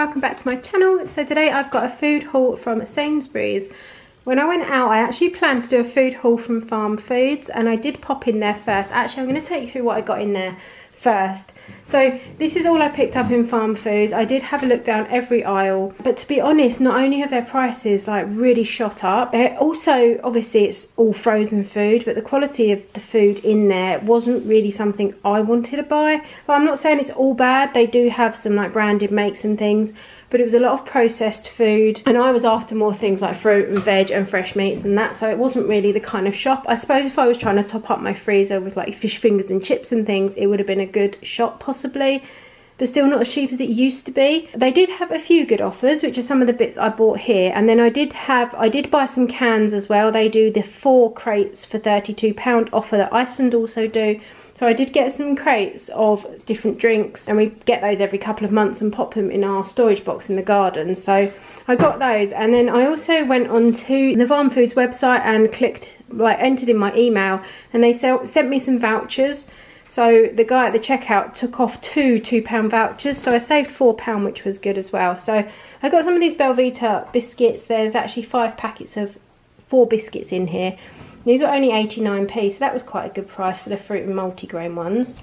welcome back to my channel. So today I've got a food haul from Sainsbury's. When I went out, I actually planned to do a food haul from Farm Foods, and I did pop in there first. Actually, I'm going to take you through what I got in there first. So this is all I picked up in Farm Foods. I did have a look down every aisle, but to be honest, not only have their prices like really shot up, they're also, obviously it's all frozen food, but the quality of the food in there wasn't really something I wanted to buy. But I'm not saying it's all bad. They do have some like branded makes and things, but it was a lot of processed food, and I was after more things like fruit and veg and fresh meats and that, so it wasn't really the kind of shop. I suppose if I was trying to top up my freezer with like fish fingers and chips and things, it would have been a good shop possibly, but still not as cheap as it used to be. They did have a few good offers, which are some of the bits I bought here, and then I did buy some cans as well. They do the 4 crates for £32 offer that Iceland also do. So I did get some crates of different drinks, and we get those every couple of months and pop them in our storage box in the garden. So I got those, and then I also went onto the Farm Foods website and entered in my email, and they sent me some vouchers. So the guy at the checkout took off 2 £2 vouchers, so I saved £4, which was good as well. So I got some of these Belvita biscuits. There's actually 5 packets of 4 biscuits in here. These were only 89p, so that was quite a good price for the fruit and multigrain ones.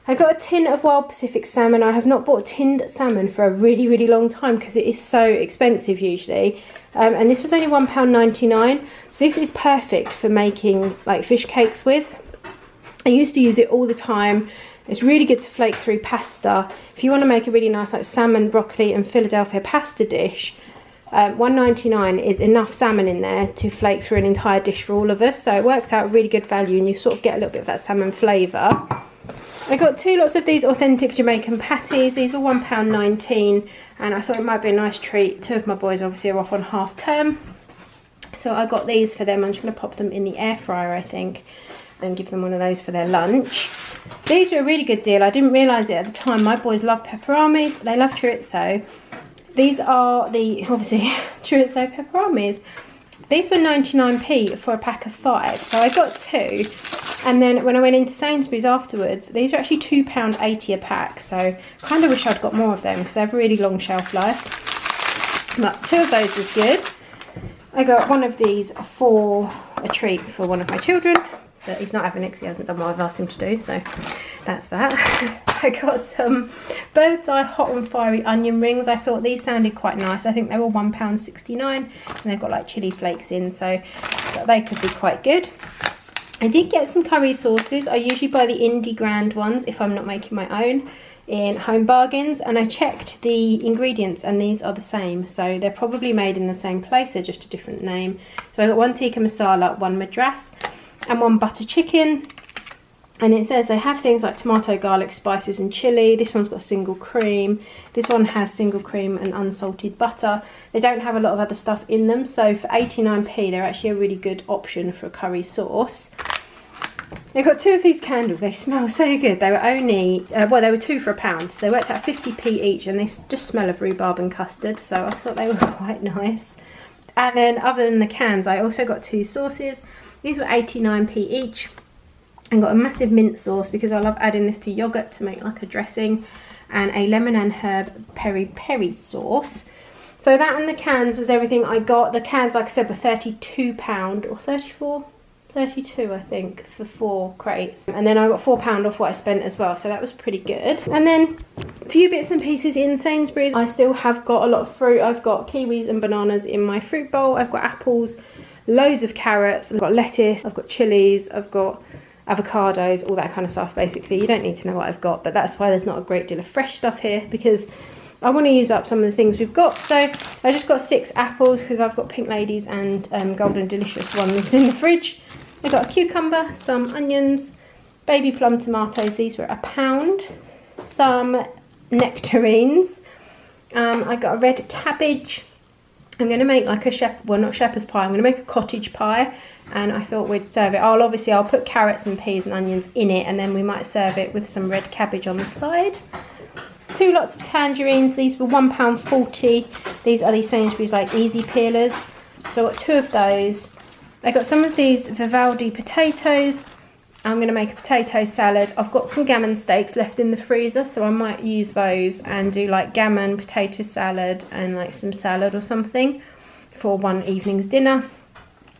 I got a tin of Wild Pacific salmon. I have not bought tinned salmon for a really long time because it is so expensive usually. And this was only £1.99. This is perfect for making like fish cakes with. I used to use it all the time. It's really good to flake through pasta. If you want to make a really nice like salmon, broccoli and Philadelphia pasta dish, £1.99 is enough salmon in there to flake through an entire dish for all of us, so it works out really good value, and you sort of get a little bit of that salmon flavour. I got 2 lots of these authentic Jamaican patties. These were £1.19, and I thought it might be a nice treat. 2 of my boys obviously are off on half term, so I got these for them. I'm just going to pop them in the air fryer, I think, and give them one of those for their lunch. These were a really good deal. I didn't realise it at the time. My boys love pepperonis, they love chorizo. These are the, obviously, chorizo pepperonis. These were 99p for a pack of 5, so I got 2. And then when I went into Sainsbury's afterwards, these are actually £2.80 a pack, so kind of wish I'd got more of them because they have a really long shelf life. But 2 of those was good. I got one of these for a treat for one of my children, but he's not having it because he hasn't done what I've asked him to do, so that's that. I got some Bird's Eye hot and fiery onion rings. I thought these sounded quite nice. I think they were £1.69, and they've got like chilli flakes in, so they could be quite good. I did get some curry sauces. I usually buy the Indie Grand ones if I'm not making my own in Home Bargains, and I checked the ingredients and these are the same, so they're probably made in the same place, they're just a different name. So I got 1 tikka masala, 1 madras and 1 butter chicken. And it says they have things like tomato, garlic, spices and chilli. This one's got single cream. This one has single cream and unsalted butter. They don't have a lot of other stuff in them. So for 89p, they're actually a really good option for a curry sauce. I got 2 of these candles. They smell so good. They were only, well, they were 2 for £1. So they worked out 50p each, and they just smell of rhubarb and custard. So I thought they were quite nice. And then other than the cans, I also got 2 sauces. These were 89p each. And got a massive mint sauce because I love adding this to yogurt to make like a dressing, and a lemon and herb peri sauce. So that and the cans was everything I got. The cans, like I said, were £32 or 34, 32 I think, for 4 crates. And then I got £4 off what I spent as well, so that was pretty good. And then a few bits and pieces in Sainsbury's. I still have got a lot of fruit. I've got kiwis and bananas in my fruit bowl. I've got apples, loads of carrots, I've got lettuce, I've got chilies, I've got avocados, all that kind of stuff. Basically, you don't need to know what I've got, but that's why there's not a great deal of fresh stuff here, because I want to use up some of the things we've got. So I just got 6 apples because I've got Pink Ladies and Golden Delicious ones in the fridge. I got a cucumber, some onions, baby plum tomatoes. These were £1. Some nectarines. I got a red cabbage. I'm going to make like a not shepherd's pie. I'm going to make a cottage pie, and I thought we'd serve it. I'll put carrots and peas and onions in it, and then we might serve it with some red cabbage on the side. 2 lots of tangerines. These were £1.40. These are the Sainsbury's like easy peelers. So I got 2 of those. I got some of these Vivaldi potatoes. I'm going to make a potato salad. I've got some gammon steaks left in the freezer, so I might use those and do like gammon, potato salad and like some salad or something for one evening's dinner.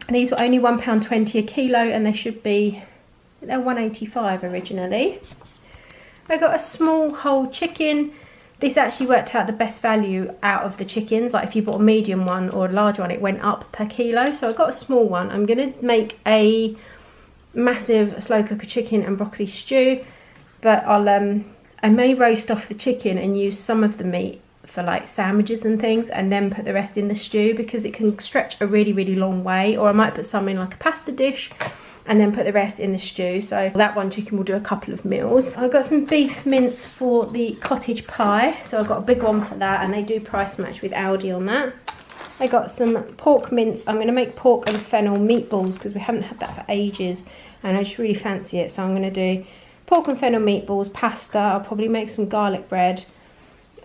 These were only £1.20 a kilo, and they should be, they're £1.85 originally. I got a small whole chicken. This actually worked out the best value out of the chickens. Like if you bought a medium one or a large one, it went up per kilo. So I got a small one. I'm going to make a massive slow cooker chicken and broccoli stew, but I may roast off the chicken and use some of the meat for like sandwiches and things, and then put the rest in the stew because it can stretch a really long way. Or I might put some in like a pasta dish and then put the rest in the stew. So that one chicken will do a couple of meals. I got some beef mince for the cottage pie, so I got a big one for that, and they do price match with Aldi on that. I got some pork mince. I'm going to make pork and fennel meatballs because we haven't had that for ages and I just really fancy it. So I'm going to do pork and fennel meatballs, pasta. I'll probably make some garlic bread,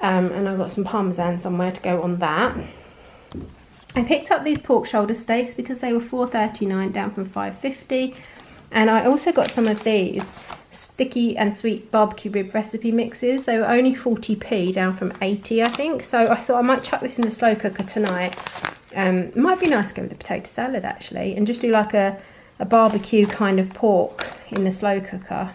and I've got some parmesan somewhere to go on that. I picked up these pork shoulder steaks because they were $4.39 down from $5.50, and I also got some of these sticky and sweet barbecue rib recipe mixes. They were only 40p down from 80, I think. So I thought I might chuck this in the slow cooker tonight. It might be nice to go with the potato salad actually, and just do like a barbecue kind of pork in the slow cooker.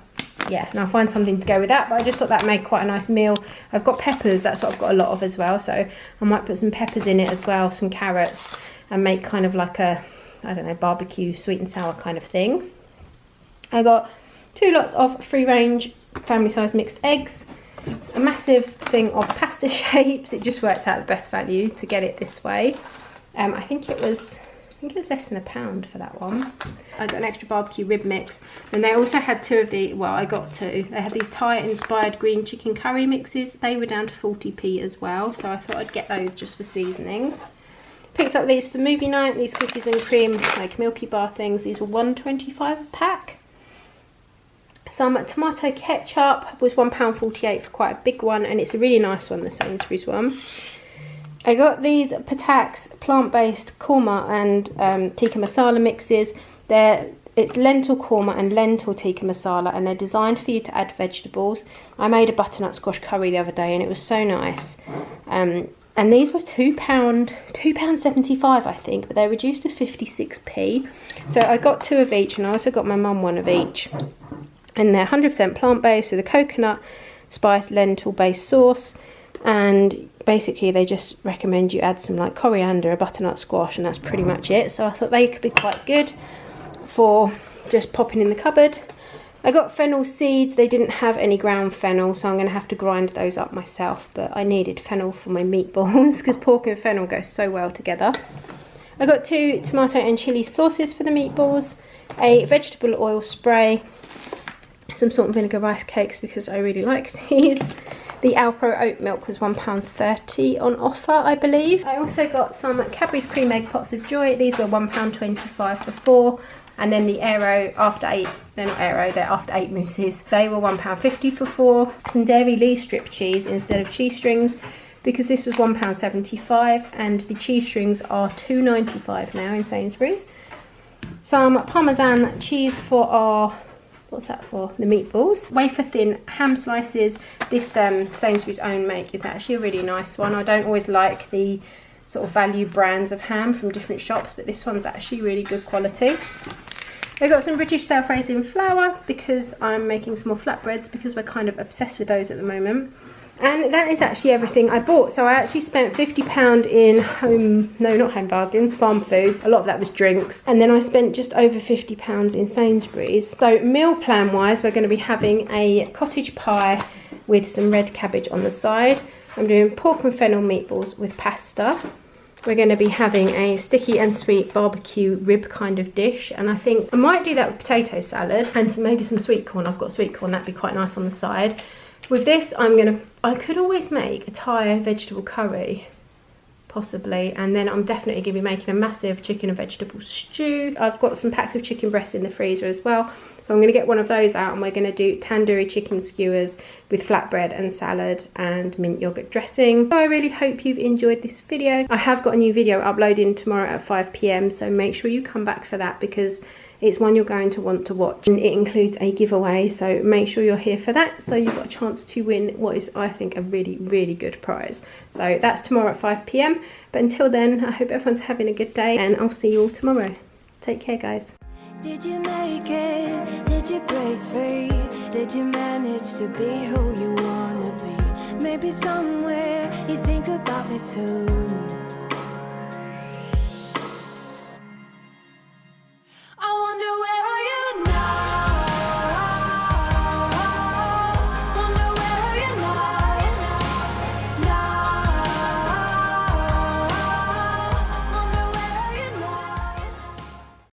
Yeah, and I'll find something to go with that, but I just thought that made quite a nice meal. I've got peppers, that's what I've got a lot of as well, so I might put some peppers in it as well, some carrots, and make kind of like a, I don't know, barbecue sweet and sour kind of thing. I got 2 lots of free range family size mixed eggs, a massive thing of pasta shapes. It just worked out the best value to get it this way. I think it was less than £1 for that one. I got an extra barbecue rib mix, and they also had 2 of the, well, I got 2. They had these Thai inspired green chicken curry mixes. They were down to 40p as well, so I thought I'd get those just for seasonings. Picked up these for movie night, these cookies and cream like Milky Bar things. These were £1.25 a pack. Some tomato ketchup was £1.48 for quite a big one, and it's a really nice one, the Sainsbury's one. I got these Patak's plant-based korma and tikka masala mixes. It's lentil korma and lentil tikka masala, and they're designed for you to add vegetables. I made a butternut squash curry the other day and it was so nice. And these were £2.75 I think, but they're reduced to 56p. So I got 2 of each, and I also got my mum 1 of each. And they're 100% plant-based with a coconut spice lentil-based sauce. And basically they just recommend you add some like coriander, a butternut squash, and that's pretty much it. So I thought they could be quite good for just popping in the cupboard. I got fennel seeds. They didn't have any ground fennel, so I'm going to have to grind those up myself, but I needed fennel for my meatballs because pork and fennel go so well together. I got 2 tomato and chilli sauces for the meatballs, a vegetable oil spray, some salt and vinegar rice cakes because I really like these. The Alpro oat milk was £1.30 on offer, I believe. I also got some Cadbury's cream egg pots of joy. These were £1.25 for 4. And then the Aero After 8, they're not Aero, they're After 8 mousses. They were £1.50 for 4. Some Dairy Lee strip cheese instead of cheese strings, because this was £1.75 and the cheese strings are £2.95 now in Sainsbury's. Some Parmesan cheese for our, what's that for? The meatballs. Wafer thin ham slices. This Sainsbury's own make is actually a really nice one. I don't always like the sort of value brands of ham from different shops, but this one's actually really good quality. I got some British self-raising flour because I'm making some more flatbreads because we're kind of obsessed with those at the moment. And that is actually everything I bought. So I actually spent £50 in home bargains, farm foods. A lot of that was drinks. And then I spent just over £50 in Sainsbury's. So meal plan wise, we're going to be having a cottage pie with some red cabbage on the side. I'm doing pork and fennel meatballs with pasta. We're going to be having a sticky and sweet barbecue rib kind of dish. And I think I might do that with potato salad and maybe some sweet corn. I've got sweet corn, that'd be quite nice on the side. With this, I could always make a Thai vegetable curry, possibly, and then I'm definitely going to be making a massive chicken and vegetable stew. I've got some packs of chicken breasts in the freezer as well, so I'm going to get one of those out and we're going to do tandoori chicken skewers with flatbread and salad and mint yogurt dressing. So I really hope you've enjoyed this video. I have got a new video uploading tomorrow at 5 PM, so make sure you come back for that because it's one you're going to want to watch, and it includes a giveaway, so make sure you're here for that, so you've got a chance to win what is, I think, a really, really good prize. So that's tomorrow at 5 p.m, but until then, I hope everyone's having a good day, and I'll see you all tomorrow. Take care, guys. Did you make it? Did you break free? Did you manage to be who you wanna be? Maybe somewhere you think about me too.